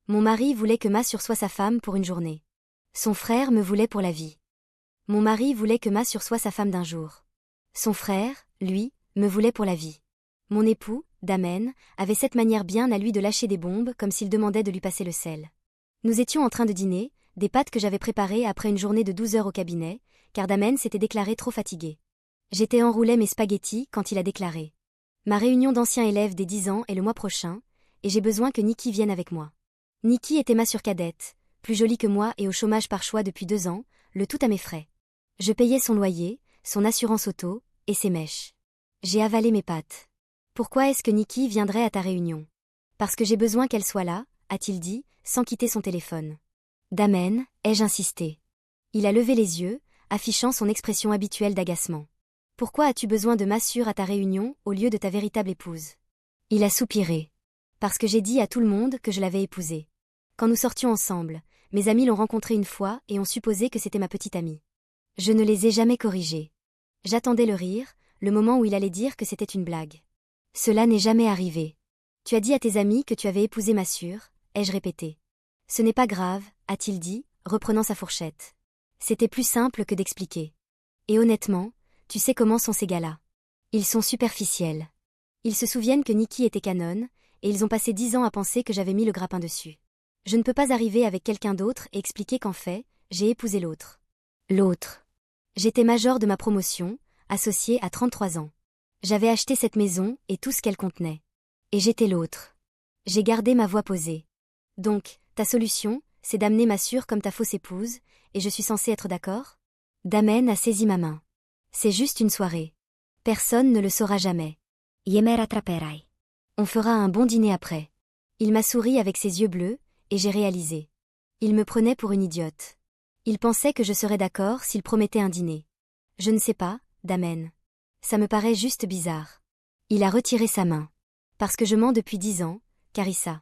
Mon mari voulait que Ma sursoie sa femme pour une journée. Son frère me voulait pour la vie. Mon mari voulait que Ma sursoie sa femme d'un jour. Son frère, lui, me voulait pour la vie. Mon époux, Damen, avait cette manière bien à lui de lâcher des bombes comme s'il demandait de lui passer le sel. Nous étions en train de dîner, des pâtes que j'avais préparées après une journée de 12 heures au cabinet, car Damen s'était déclaré trop fatigué. J'étais enroulé mes spaghettis quand il a déclaré. Ma réunion d'anciens élèves des 10 ans est le mois prochain, et j'ai besoin que Nikki vienne avec moi. Nikki était ma surcadette, plus jolie que moi et au chômage par choix depuis 2 ans, le tout à mes frais. Je payais son loyer, son assurance auto, et ses mèches. J'ai avalé mes pâtes. Pourquoi est-ce que Nikki viendrait à ta réunion? Parce que j'ai besoin qu'elle soit là, a-t-il dit, sans quitter son téléphone. Damen, ai-je insisté. Il a levé les yeux, affichant son expression habituelle d'agacement. Pourquoi as-tu besoin de m'assurer à ta réunion au lieu de ta véritable épouse? Il a soupiré. Parce que j'ai dit à tout le monde que je l'avais épousée. Quand nous sortions ensemble, mes amis l'ont rencontrée une fois et ont supposé que c'était ma petite amie. Je ne les ai jamais corrigés. J'attendais le rire, le moment où il allait dire que c'était une blague. Cela n'est jamais arrivé. Tu as dit à tes amis que tu avais épousé ma sœur, ai-je répété. Ce n'est pas grave, a-t-il dit, reprenant sa fourchette. C'était plus simple que d'expliquer. Et honnêtement, tu sais comment sont ces gars-là. Ils sont superficiels. Ils se souviennent que Nikki était canon, et ils ont passé 10 ans à penser que j'avais mis le grappin dessus. Je ne peux pas arriver avec quelqu'un d'autre et expliquer qu'en fait, j'ai épousé l'autre. L'autre. J'étais major de ma promotion, associée à 33 ans. J'avais acheté cette maison et tout ce qu'elle contenait. Et j'étais l'autre. J'ai gardé ma voix posée. Donc, ta solution, c'est d'amener ma sœur comme ta fausse épouse, et je suis censée être d'accord? Damen a saisi ma main. C'est juste une soirée. Personne ne le saura jamais. Yemer attraperai. On fera un bon dîner après. Il m'a souri avec ses yeux bleus, et j'ai réalisé. Il me prenait pour une idiote. Il pensait que je serais d'accord s'il promettait un dîner. Je ne sais pas, Damen. Ça me paraît juste bizarre. Il a retiré sa main. Parce que je mens depuis 10 ans, Carissa.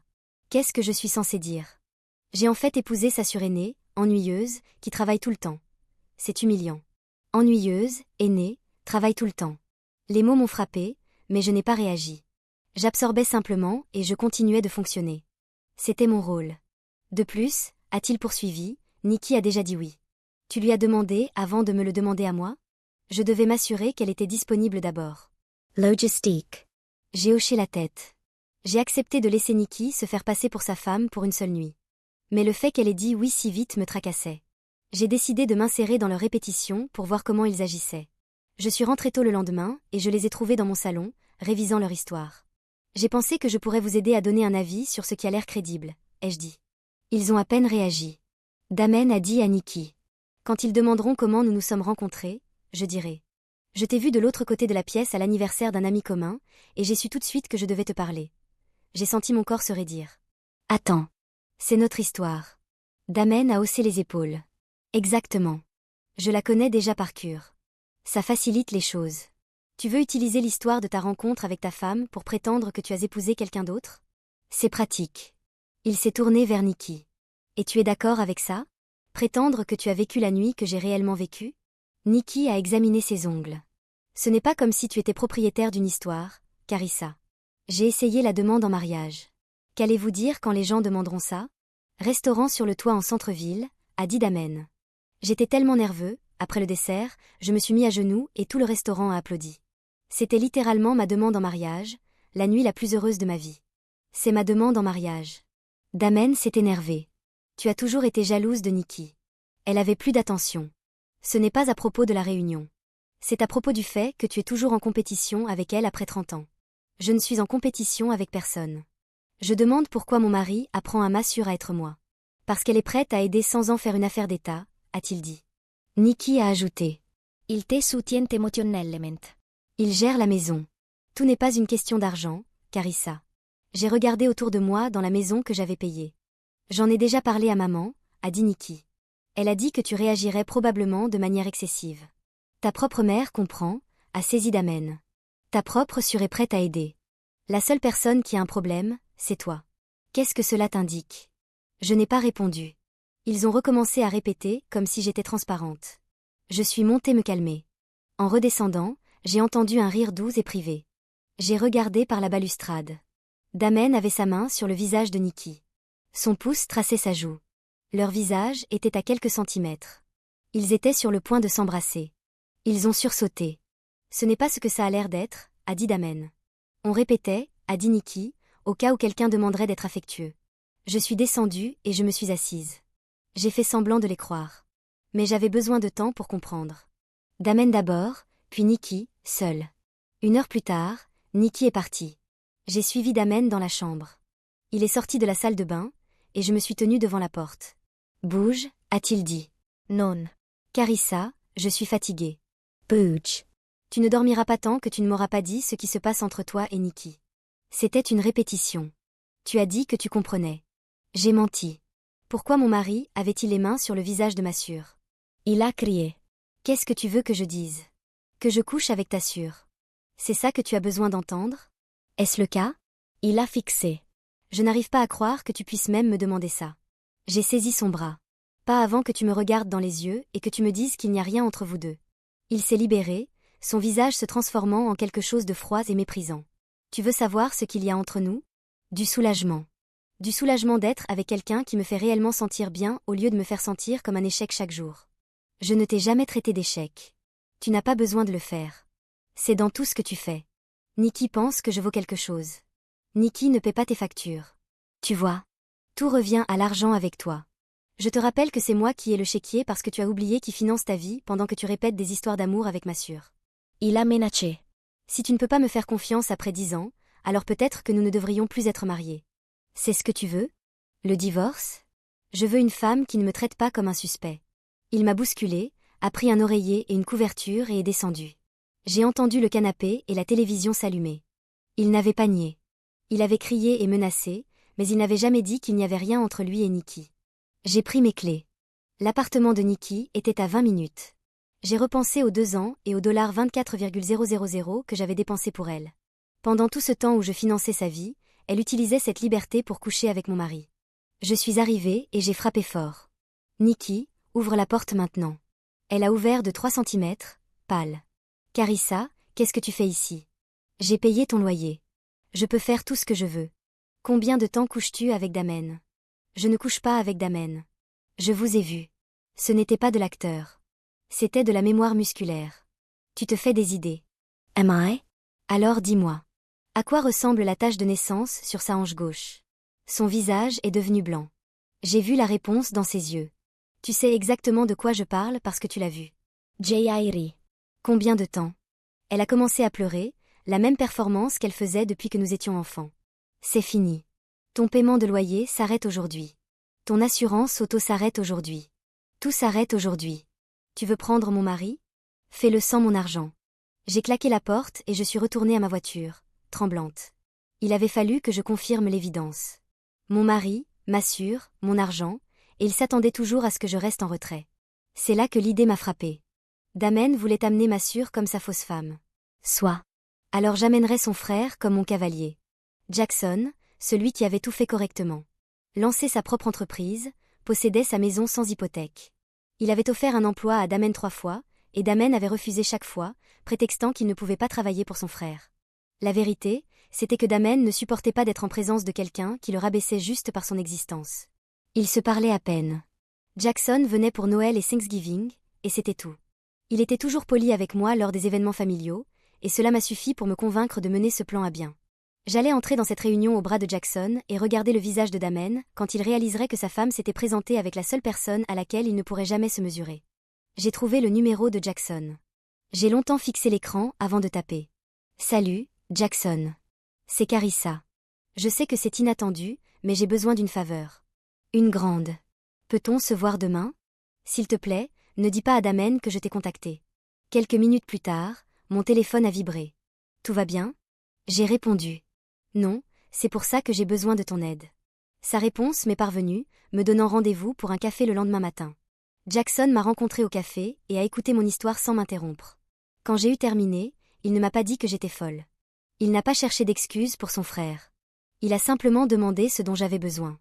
Qu'est-ce que je suis censée dire? J'ai en fait épousé sa suraînée, ennuyeuse, qui travaille tout le temps. C'est humiliant. Ennuyeuse, aînée, travaille tout le temps. Les mots m'ont frappé, mais je n'ai pas réagi. J'absorbais simplement et je continuais de fonctionner. C'était mon rôle. De plus, a-t-il poursuivi, Nikki a déjà dit oui. Tu lui as demandé avant de me le demander à moi? Je devais m'assurer qu'elle était disponible d'abord. Logistique. J'ai hoché la tête. J'ai accepté de laisser Nikki se faire passer pour sa femme pour une seule nuit. Mais le fait qu'elle ait dit oui si vite me tracassait. J'ai décidé de m'insérer dans leur répétition pour voir comment ils agissaient. Je suis rentrée tôt le lendemain et je les ai trouvés dans mon salon, révisant leur histoire. J'ai pensé que je pourrais vous aider à donner un avis sur ce qui a l'air crédible, ai-je dit. Ils ont à peine réagi. Damen a dit à Nikki. Quand ils demanderont comment nous nous sommes rencontrés, je dirai. Je t'ai vu de l'autre côté de la pièce à l'anniversaire d'un ami commun, et j'ai su tout de suite que je devais te parler. J'ai senti mon corps se raidir. Attends. C'est notre histoire. Damen a haussé les épaules. Exactement. Je la connais déjà par cœur. Ça facilite les choses. Tu veux utiliser l'histoire de ta rencontre avec ta femme pour prétendre que tu as épousé quelqu'un d'autre? C'est pratique. Il s'est tourné vers Nikki. Et tu es d'accord avec ça? Prétendre que tu as vécu la nuit que j'ai réellement vécue? Nikki a examiné ses ongles. Ce n'est pas comme si tu étais propriétaire d'une histoire, Carissa. J'ai essayé la demande en mariage. Qu'allez-vous dire quand les gens demanderont ça? Restaurant sur le toit en centre-ville, a dit Damen. J'étais tellement nerveux, après le dessert, je me suis mis à genoux et tout le restaurant a applaudi. C'était littéralement ma demande en mariage, la nuit la plus heureuse de ma vie. C'est ma demande en mariage. Damen s'est énervé. Tu as toujours été jalouse de Nikki. Elle avait plus d'attention. Ce n'est pas à propos de la réunion. C'est à propos du fait que tu es toujours en compétition avec elle après 30 ans. Je ne suis en compétition avec personne. Je demande pourquoi mon mari apprend à Ma sœur à être moi. Parce qu'elle est prête à aider sans en faire une affaire d'État, a-t-il dit. Nikki a ajouté. Il te soutient émotionnellement. Il gère la maison. Tout n'est pas une question d'argent, Carissa. J'ai regardé autour de moi dans la maison que j'avais payée. J'en ai déjà parlé à maman, a dit Nikki. Elle a dit que tu réagirais probablement de manière excessive. Ta propre mère comprend, a saisi Damen. Ta propre sœur est prête à aider. La seule personne qui a un problème, c'est toi. Qu'est-ce que cela t'indique? Je n'ai pas répondu. Ils ont recommencé à répéter comme si j'étais transparente. Je suis montée me calmer. En redescendant, j'ai entendu un rire doux et privé. J'ai regardé par la balustrade. Damen avait sa main sur le visage de Nikki. Son pouce traçait sa joue. Leur visage était à quelques centimètres. Ils étaient sur le point de s'embrasser. Ils ont sursauté. Ce n'est pas ce que ça a l'air d'être, a dit Damen. On répétait, a dit Nikki, au cas où quelqu'un demanderait d'être affectueux. Je suis descendue et je me suis assise. J'ai fait semblant de les croire. Mais j'avais besoin de temps pour comprendre. Damen d'abord, puis Nikki, seule. 1 heure plus tard, Nikki est partie. J'ai suivi Damen dans la chambre. Il est sorti de la salle de bain, et je me suis tenue devant la porte. Bouge, a-t-il dit. Non. Carissa, je suis fatiguée. Bouge. Tu ne dormiras pas tant que tu ne m'auras pas dit ce qui se passe entre toi et Nikki. C'était une répétition. Tu as dit que tu comprenais. J'ai menti. Pourquoi mon mari avait-il les mains sur le visage de ma sœur? Il a crié. Qu'est-ce que tu veux que je dise? Que je couche avec ta sœur. C'est ça que tu as besoin d'entendre? Est-ce le cas? Il a fixé. Je n'arrive pas à croire que tu puisses même me demander ça. J'ai saisi son bras. Pas avant que tu me regardes dans les yeux et que tu me dises qu'il n'y a rien entre vous deux. Il s'est libéré, son visage se transformant en quelque chose de froid et méprisant. Tu veux savoir ce qu'il y a entre nous? Du soulagement. Du soulagement d'être avec quelqu'un qui me fait réellement sentir bien au lieu de me faire sentir comme un échec chaque jour. Je ne t'ai jamais traité d'échec. Tu n'as pas besoin de le faire. C'est dans tout ce que tu fais. Nikki pense que je vaux quelque chose. Nikki ne paie pas tes factures. Tu vois? Tout revient à l'argent avec toi. Je te rappelle que c'est moi qui ai le chéquier parce que tu as oublié qui finance ta vie pendant que tu répètes des histoires d'amour avec ma sœur. Il a menacé. Si tu ne peux pas me faire confiance après 10 ans, alors peut-être que nous ne devrions plus être mariés. C'est ce que tu veux? Le divorce? Je veux une femme qui ne me traite pas comme un suspect. Il m'a bousculé, a pris un oreiller et une couverture et est descendu. J'ai entendu le canapé et la télévision s'allumer. Il n'avait pas nié. Il avait crié et menacé, mais il n'avait jamais dit qu'il n'y avait rien entre lui et Nikki. J'ai pris mes clés. L'appartement de Nikki était à 20 minutes. J'ai repensé aux 2 ans et aux $24,000 que j'avais dépensés pour elle. Pendant tout ce temps où je finançais sa vie, elle utilisait cette liberté pour coucher avec mon mari. Je suis arrivée et j'ai frappé fort. Nikki, ouvre la porte maintenant. Elle a ouvert de 3 centimètres, pâle. Carissa, qu'est-ce que tu fais ici? J'ai payé ton loyer. Je peux faire tout ce que je veux. Combien de temps couches-tu avec Damen? Je ne couche pas avec Damen. Je vous ai vu. Ce n'était pas de l'acteur. C'était de la mémoire musculaire. Tu te fais des idées. Am I? Alors dis-moi. À quoi ressemble la tache de naissance sur sa hanche gauche? Son visage est devenu blanc. J'ai vu la réponse dans ses yeux. Tu sais exactement de quoi je parle parce que tu l'as vu. J.I.R. Combien de temps? Elle a commencé à pleurer, la même performance qu'elle faisait depuis que nous étions enfants. C'est fini. Ton paiement de loyer s'arrête aujourd'hui. Ton assurance auto s'arrête aujourd'hui. Tout s'arrête aujourd'hui. Tu veux prendre mon mari? Fais-le sans mon argent. J'ai claqué la porte et je suis retournée à ma voiture, tremblante. Il avait fallu que je confirme l'évidence. Mon mari, ma sœur, mon argent, et il s'attendait toujours à ce que je reste en retrait. C'est là que l'idée m'a frappée. Damen voulait amener ma sœur comme sa fausse femme. Soit. Alors j'amènerai son frère comme mon cavalier. Jackson, celui qui avait tout fait correctement. Lancé sa propre entreprise, possédait sa maison sans hypothèque. Il avait offert un emploi à Damen 3 fois, et Damen avait refusé chaque fois, prétextant qu'il ne pouvait pas travailler pour son frère. La vérité, c'était que Damen ne supportait pas d'être en présence de quelqu'un qui le rabaissait juste par son existence. Ils se parlaient à peine. Jackson venait pour Noël et Thanksgiving, et c'était tout. Il était toujours poli avec moi lors des événements familiaux, et cela m'a suffi pour me convaincre de mener ce plan à bien. J'allais entrer dans cette réunion au bras de Jackson et regarder le visage de Damen quand il réaliserait que sa femme s'était présentée avec la seule personne à laquelle il ne pourrait jamais se mesurer. J'ai trouvé le numéro de Jackson. J'ai longtemps fixé l'écran avant de taper. Salut, Jackson. C'est Carissa. Je sais que c'est inattendu, mais j'ai besoin d'une faveur. Une grande. Peut-on se voir demain? S'il te plaît, ne dis pas à Damen que je t'ai contacté. Quelques minutes plus tard, mon téléphone a vibré. Tout va bien? J'ai répondu. Non, c'est pour ça que j'ai besoin de ton aide. Sa réponse m'est parvenue, me donnant rendez-vous pour un café le lendemain matin. Jackson m'a rencontré au café et a écouté mon histoire sans m'interrompre. Quand j'ai eu terminé, il ne m'a pas dit que j'étais folle. Il n'a pas cherché d'excuses pour son frère. Il a simplement demandé ce dont j'avais besoin.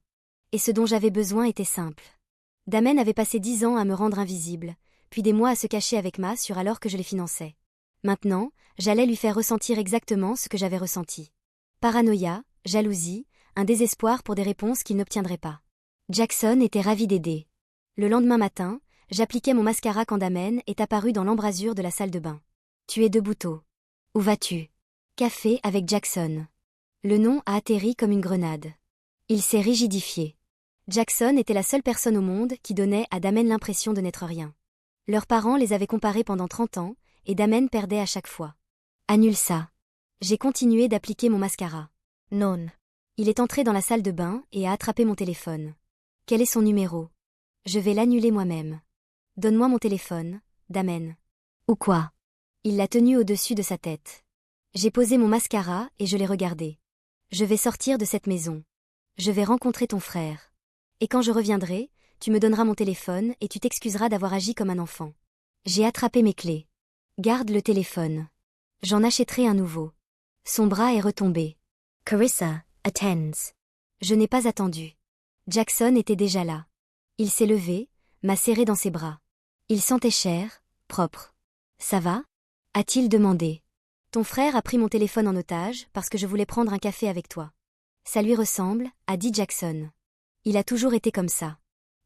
Et ce dont j'avais besoin était simple. Damen avait passé 10 ans à me rendre invisible, puis des mois à se cacher avec ma sœur alors que je les finançais. Maintenant, j'allais lui faire ressentir exactement ce que j'avais ressenti. Paranoïa, jalousie, un désespoir pour des réponses qu'il n'obtiendrait pas. Jackson était ravi d'aider. Le lendemain matin, j'appliquais mon mascara quand Damen est apparu dans l'embrasure de la salle de bain. Tu es debout tôt. Où vas-tu? Café avec Jackson. Le nom a atterri comme une grenade. Il s'est rigidifié. Jackson était la seule personne au monde qui donnait à Damen l'impression de n'être rien. Leurs parents les avaient comparés pendant 30 ans, et Damen perdait à chaque fois. Annule ça. J'ai continué d'appliquer mon mascara. Non. Il est entré dans la salle de bain et a attrapé mon téléphone. Quel est son numéro? Je vais l'annuler moi-même. Donne-moi mon téléphone, Damen. Ou quoi? Il l'a tenu au-dessus de sa tête. J'ai posé mon mascara et je l'ai regardé. Je vais sortir de cette maison. Je vais rencontrer ton frère. Et quand je reviendrai, tu me donneras mon téléphone et tu t'excuseras d'avoir agi comme un enfant. J'ai attrapé mes clés. Garde le téléphone. J'en achèterai un nouveau. Son bras est retombé. Carissa, attends. Je n'ai pas attendu. Jackson était déjà là. Il s'est levé, m'a serré dans ses bras. Il sentait cher, propre. Ça va? A-t-il demandé. Ton frère a pris mon téléphone en otage parce que je voulais prendre un café avec toi. Ça lui ressemble, a dit Jackson. Il a toujours été comme ça.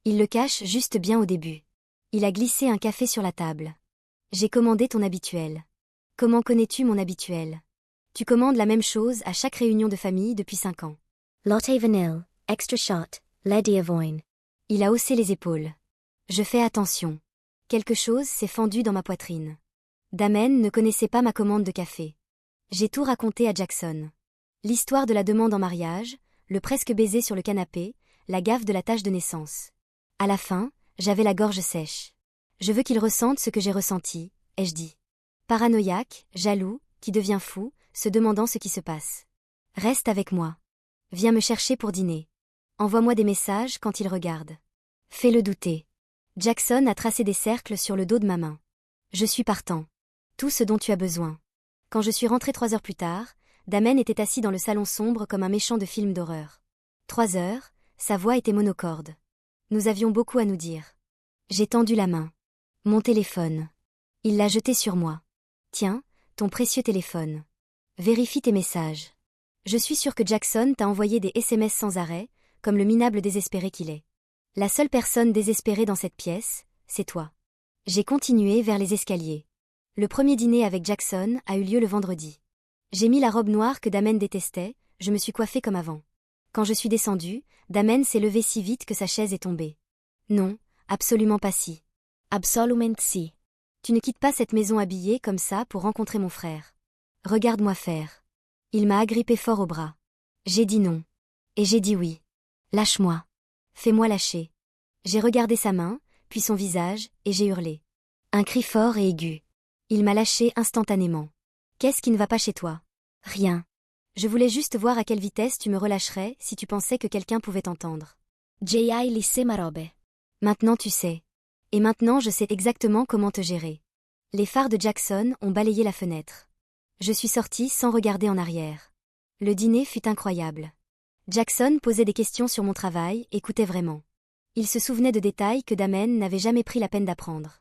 Il le cache juste bien au début. Il a glissé un café sur la table. J'ai commandé ton habituel. Comment connais-tu mon habituel? Tu commandes la même chose à chaque réunion de famille depuis 5 ans. Latte vanille, extra shot, Lady Avoine. Il a haussé les épaules. Je fais attention. Quelque chose s'est fendu dans ma poitrine. Damen ne connaissait pas ma commande de café. J'ai tout raconté à Jackson. L'histoire de la demande en mariage, le presque baiser sur le canapé, la gaffe de la tache de naissance. À la fin, j'avais la gorge sèche. Je veux qu'il ressente ce que j'ai ressenti, ai-je dit. Paranoïaque, jaloux, qui devient fou, se demandant ce qui se passe. Reste avec moi. Viens me chercher pour dîner. Envoie-moi des messages quand il regarde. Fais-le douter. Jackson a tracé des cercles sur le dos de ma main. Je suis partant. Tout ce dont tu as besoin. Quand je suis rentré 3 heures plus tard, Damen était assis dans le salon sombre comme un méchant de film d'horreur. 3 heures, sa voix était monocorde. Nous avions beaucoup à nous dire. J'ai tendu la main. Mon téléphone. Il l'a jeté sur moi. Tiens, ton précieux téléphone. Vérifie tes messages. Je suis sûr que Jackson t'a envoyé des SMS sans arrêt, comme le minable désespéré qu'il est. La seule personne désespérée dans cette pièce, c'est toi. J'ai continué vers les escaliers. Le premier dîner avec Jackson a eu lieu le vendredi. J'ai mis la robe noire que Damen détestait, je me suis coiffée comme avant. Quand je suis descendue, Damen s'est levé si vite que sa chaise est tombée. Non, absolument pas si. Absolument si. Tu ne quittes pas cette maison habillée comme ça pour rencontrer mon frère. Regarde-moi faire. Il m'a agrippé fort au bras. J'ai dit non. Et j'ai dit oui. Lâche-moi. Fais-moi lâcher. J'ai regardé sa main, puis son visage, et j'ai hurlé. Un cri fort et aigu. Il m'a lâché instantanément. Qu'est-ce qui ne va pas chez toi? Rien. Je voulais juste voir à quelle vitesse tu me relâcherais si tu pensais que quelqu'un pouvait t'entendre. J.I. lissé ma robe. Maintenant tu sais. Et maintenant je sais exactement comment te gérer. Les phares de Jackson ont balayé la fenêtre. Je suis sortie sans regarder en arrière. Le dîner fut incroyable. Jackson posait des questions sur mon travail, écoutait vraiment. Il se souvenait de détails que Damen n'avait jamais pris la peine d'apprendre.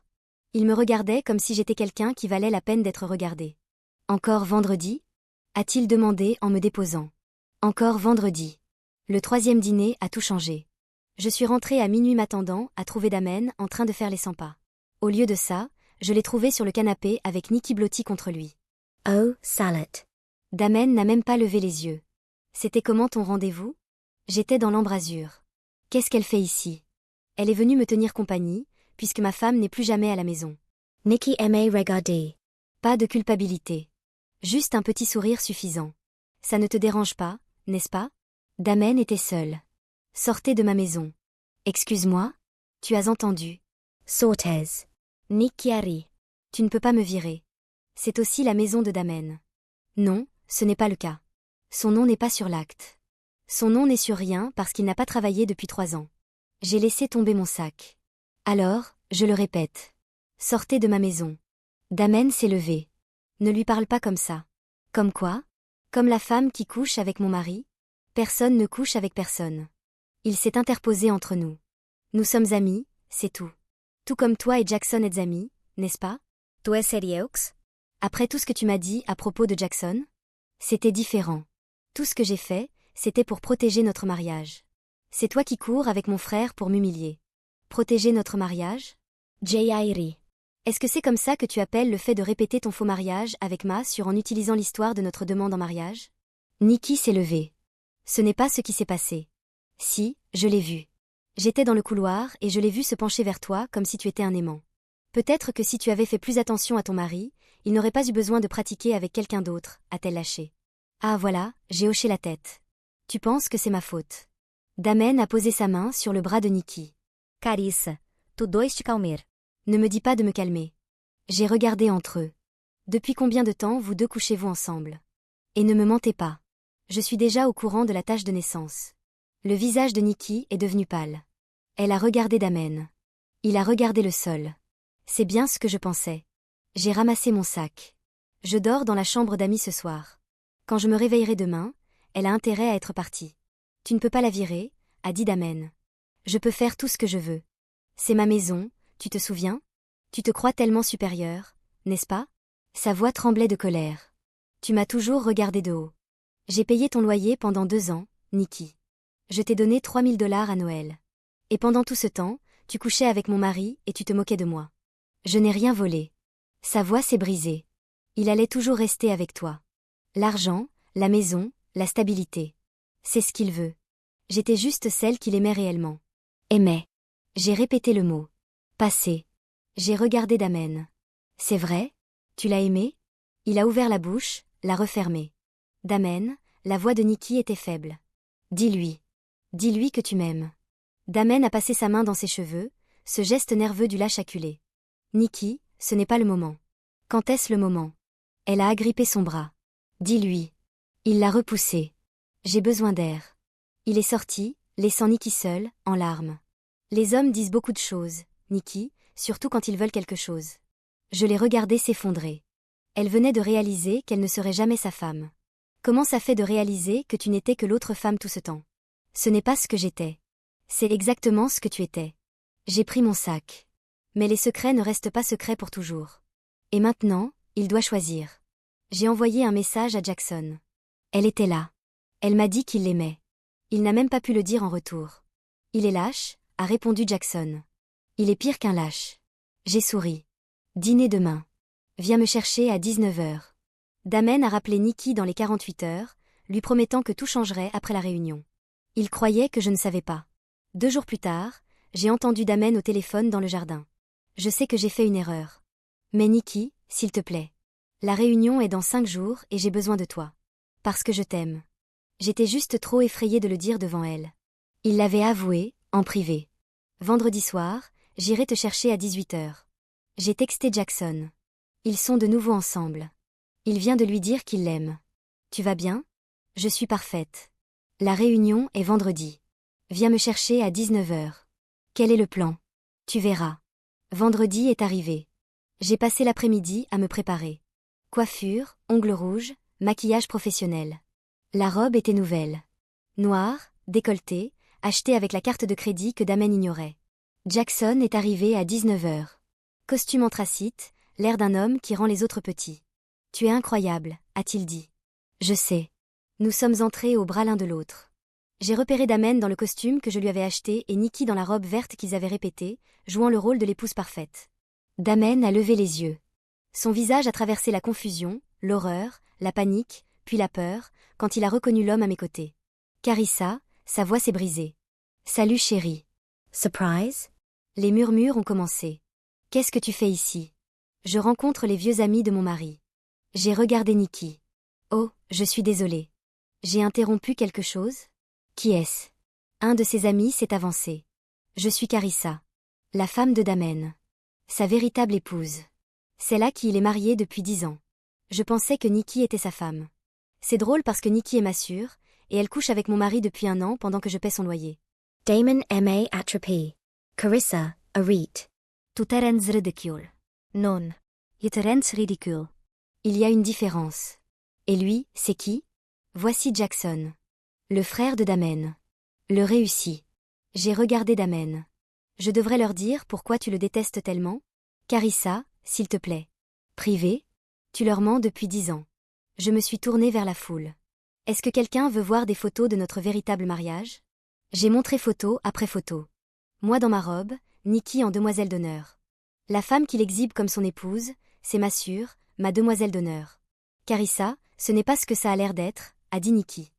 Il me regardait comme si j'étais quelqu'un qui valait la peine d'être regardé. Encore vendredi? A-t-il demandé en me déposant. Encore vendredi. Le 3e dîner a tout changé. Je suis rentrée à minuit m'attendant à trouver Damen en train de faire les 100 pas. Au lieu de ça, je l'ai trouvé sur le canapé avec Nikki blottie contre lui. Oh, salade. Damen n'a même pas levé les yeux. C'était comment ton rendez-vous? J'étais dans l'embrasure. Qu'est-ce qu'elle fait ici? Elle est venue me tenir compagnie, puisque ma femme n'est plus jamais à la maison. Nikki aimait regarder. Pas de culpabilité. Juste un petit sourire suffisant. Ça ne te dérange pas, n'est-ce pas? Damen était seule. Sortez de ma maison. Excuse-moi? Tu as entendu. Sortez. Nikki Harry. Tu ne peux pas me virer. C'est aussi la maison de Damen. Non, ce n'est pas le cas. Son nom n'est pas sur l'acte. Son nom n'est sur rien parce qu'il n'a pas travaillé depuis 3 ans. J'ai laissé tomber mon sac. Alors, je le répète. Sortez de ma maison. Damen s'est levé. Ne lui parle pas comme ça. Comme quoi? Comme la femme qui couche avec mon mari? Personne ne couche avec personne. Il s'est interposé entre nous. Nous sommes amis, c'est tout. Tout comme toi et Jackson êtes amis, n'est-ce pas? Toi sérieux? Après tout ce que tu m'as dit à propos de Jackson? C'était différent. Tout ce que j'ai fait, c'était pour protéger notre mariage. C'est toi qui cours avec mon frère pour m'humilier. Protéger notre mariage? Jay rit. Est-ce que c'est comme ça que tu appelles le fait de répéter ton faux mariage avec Ma sur en utilisant l'histoire de notre demande en mariage? Nikki s'est levée. Ce n'est pas ce qui s'est passé. Si, je l'ai vu. J'étais dans le couloir et je l'ai vu se pencher vers toi comme si tu étais un aimant. Peut-être que si tu avais fait plus attention à ton mari, il n'aurait pas eu besoin de pratiquer avec quelqu'un d'autre, a-t-elle lâché. Ah voilà, j'ai hoché la tête. Tu penses que c'est ma faute. Damen a posé sa main sur le bras de Nikki. Carissa, tu dois te calmer. Ne me dis pas de me calmer. J'ai regardé entre eux. Depuis combien de temps vous deux couchez-vous ensemble? Et ne me mentez pas. Je suis déjà au courant de la tâche de naissance. Le visage de Nikki est devenu pâle. Elle a regardé Damen. Il a regardé le sol. C'est bien ce que je pensais. J'ai ramassé mon sac. Je dors dans la chambre d'amis ce soir. Quand je me réveillerai demain, elle a intérêt à être partie. Tu ne peux pas la virer, a dit Damen. Je peux faire tout ce que je veux. C'est ma maison, tu te souviens? Tu te crois tellement supérieur, n'est-ce pas? Sa voix tremblait de colère. Tu m'as toujours regardé de haut. J'ai payé ton loyer pendant 2 ans, Nikki. Je t'ai donné 3000 dollars à Noël. Et pendant tout ce temps, tu couchais avec mon mari et tu te moquais de moi. Je n'ai rien volé. Sa voix s'est brisée. Il allait toujours rester avec toi. L'argent, la maison, la stabilité. C'est ce qu'il veut. J'étais juste celle qu'il aimait réellement. Aimait. J'ai répété le mot. Passé. J'ai regardé Damen. C'est vrai? Tu l'as aimé? Il a ouvert la bouche, l'a refermée. Damen, la voix de Nikki était faible. Dis-lui. Dis-lui que tu m'aimes. Damen a passé sa main dans ses cheveux, ce geste nerveux du lâche acculé. Nikki, ce n'est pas le moment. Quand est-ce le moment? Elle a agrippé son bras. Dis-lui. Il l'a repoussé. J'ai besoin d'air. Il est sorti, laissant Nikki seule, en larmes. Les hommes disent beaucoup de choses, Nikki, surtout quand ils veulent quelque chose. Je l'ai regardée s'effondrer. Elle venait de réaliser qu'elle ne serait jamais sa femme. Comment ça fait de réaliser que tu n'étais que l'autre femme tout ce temps? Ce n'est pas ce que j'étais. C'est exactement ce que tu étais. J'ai pris mon sac. Mais les secrets ne restent pas secrets pour toujours. Et maintenant, il doit choisir. J'ai envoyé un message à Jackson. Elle était là. Elle m'a dit qu'il l'aimait. Il n'a même pas pu le dire en retour. Il est lâche, a répondu Jackson. Il est pire qu'un lâche. J'ai souri. Dîner demain. Viens me chercher à 19 heures. Damen a rappelé Nikki dans les 48 heures, lui promettant que tout changerait après la réunion. Il croyait que je ne savais pas. 2 jours plus tard, j'ai entendu Damen au téléphone dans le jardin. Je sais que j'ai fait une erreur. Mais Nikki, s'il te plaît. La réunion est dans 5 jours et j'ai besoin de toi. Parce que je t'aime. J'étais juste trop effrayée de le dire devant elle. Il l'avait avoué, en privé. Vendredi soir, j'irai te chercher à 18 heures. J'ai texté Jackson. Ils sont de nouveau ensemble. Il vient de lui dire qu'il l'aime. Tu vas bien? Je suis parfaite. La réunion est vendredi. Viens me chercher à 19 heures. Quel est le plan? Tu verras. Vendredi est arrivé. J'ai passé l'après-midi à me préparer. Coiffure, ongles rouges, maquillage professionnel. La robe était nouvelle. Noire, décolletée, achetée avec la carte de crédit que Damen ignorait. Jackson est arrivé à 19 heures. Costume anthracite, l'air d'un homme qui rend les autres petits. Tu es incroyable, a-t-il dit. Je sais. Nous sommes entrés au bras l'un de l'autre. J'ai repéré Damen dans le costume que je lui avais acheté et Nikki dans la robe verte qu'ils avaient répétée, jouant le rôle de l'épouse parfaite. Damen a levé les yeux. Son visage a traversé la confusion, l'horreur, la panique, puis la peur, quand il a reconnu l'homme à mes côtés. Carissa, sa voix s'est brisée. Salut chérie. Surprise? Les murmures ont commencé. Qu'est-ce que tu fais ici? Je rencontre les vieux amis de mon mari. J'ai regardé Nikki. Oh, je suis désolée. J'ai interrompu quelque chose? Qui est-ce? Un de ses amis s'est avancé. Je suis Carissa. La femme de Damen. Sa véritable épouse. Celle à qui il est marié depuis 10 ans. Je pensais que Nikki était sa femme. C'est drôle parce que Nikki est ma sûre, et elle couche avec mon mari depuis 1 an pendant que je paie son loyer. Damon M.A. atropie. Carissa, a rit. Tu te rends ridicule. Non. Je te rends ridicule. Il y a une différence. Et lui, c'est qui? Voici Jackson. Le frère de Damen. Le réussi. J'ai regardé Damen. Je devrais leur dire pourquoi tu le détestes tellement? Carissa, s'il te plaît. Privé? Tu leur mens depuis 10 ans. Je me suis tournée vers la foule. Est-ce que quelqu'un veut voir des photos de notre véritable mariage? J'ai montré photo après photo. Moi dans ma robe, Nikki en demoiselle d'honneur. La femme qu'il exhibe comme son épouse, c'est ma sûre, ma demoiselle d'honneur. Carissa, ce n'est pas ce que ça a l'air d'être, a dit Nikki.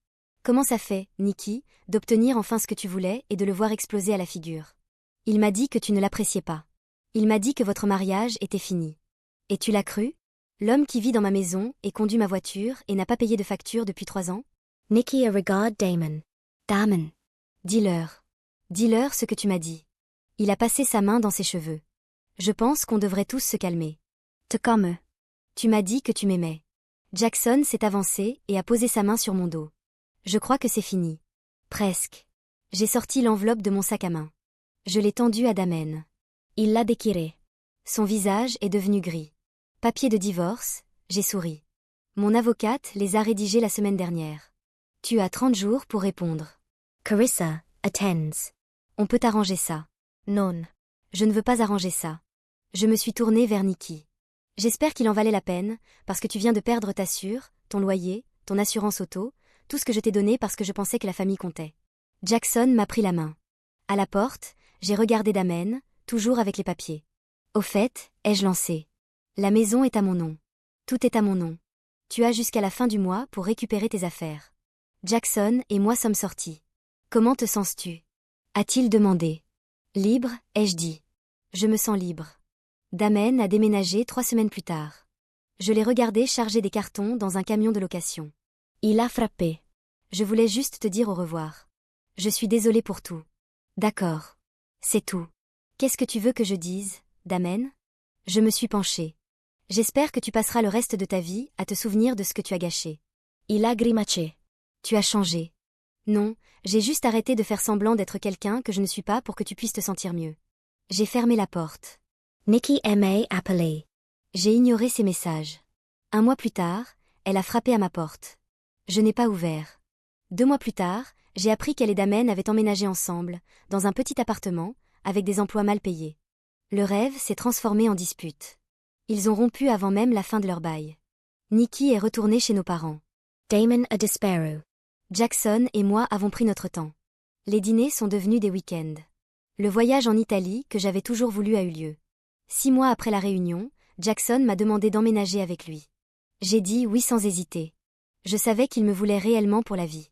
Comment ça fait, Nikki, d'obtenir enfin ce que tu voulais et de le voir exploser à la figure? Il m'a dit que tu ne l'appréciais pas. Il m'a dit que votre mariage était fini. Et tu l'as cru? L'homme qui vit dans ma maison et conduit ma voiture et n'a pas payé de facture depuis 3 ans? Nikki regarde Damon. Damon. Dis-leur. Dis-leur ce que tu m'as dit. Il a passé sa main dans ses cheveux. Je pense qu'on devrait tous se calmer. Te calme. Tu m'as dit que tu m'aimais. Jackson s'est avancé et a posé sa main sur mon dos. Je crois que c'est fini. Presque. J'ai sorti l'enveloppe de mon sac à main. Je l'ai tendue à Damon. Il l'a déchiré. Son visage est devenu gris. Papier de divorce, j'ai souri. Mon avocate les a rédigés la semaine dernière. Tu as 30 jours pour répondre. Carissa attends. On peut arranger ça. Non. Je ne veux pas arranger ça. Je me suis tournée vers Nikki. J'espère qu'il en valait la peine, parce que tu viens de perdre ta sûre, ton loyer, ton assurance auto, tout ce que je t'ai donné parce que je pensais que la famille comptait. Jackson m'a pris la main. À la porte, j'ai regardé Damon, toujours avec les papiers. Au fait, ai-je lancé. La maison est à mon nom. Tout est à mon nom. Tu as jusqu'à la fin du mois pour récupérer tes affaires. Jackson et moi sommes sortis. Comment te sens-tu? A-t-il demandé. Libre, ai-je dit. Je me sens libre. Damon a déménagé 3 semaines plus tard. Je l'ai regardé charger des cartons dans un camion de location. Il a frappé. Je voulais juste te dire au revoir. Je suis désolée pour tout. D'accord. C'est tout. Qu'est-ce que tu veux que je dise, Damon? Je me suis penchée. J'espère que tu passeras le reste de ta vie à te souvenir de ce que tu as gâché. Il a grimacé. Tu as changé. Non, j'ai juste arrêté de faire semblant d'être quelqu'un que je ne suis pas pour que tu puisses te sentir mieux. J'ai fermé la porte. Nikki m'a appelé. J'ai ignoré ses messages. 1 mois plus tard, elle a frappé à ma porte. Je n'ai pas ouvert. 2 mois plus tard, j'ai appris qu'elle et Damon avaient emménagé ensemble, dans un petit appartement, avec des emplois mal payés. Le rêve s'est transformé en dispute. Ils ont rompu avant même la fin de leur bail. Nikki est retournée chez nos parents. Damon a disparu. Jackson et moi avons pris notre temps. Les dîners sont devenus des week-ends. Le voyage en Italie que j'avais toujours voulu a eu lieu. 6 mois après la réunion, Jackson m'a demandé d'emménager avec lui. J'ai dit oui sans hésiter. Je savais qu'il me voulait réellement pour la vie.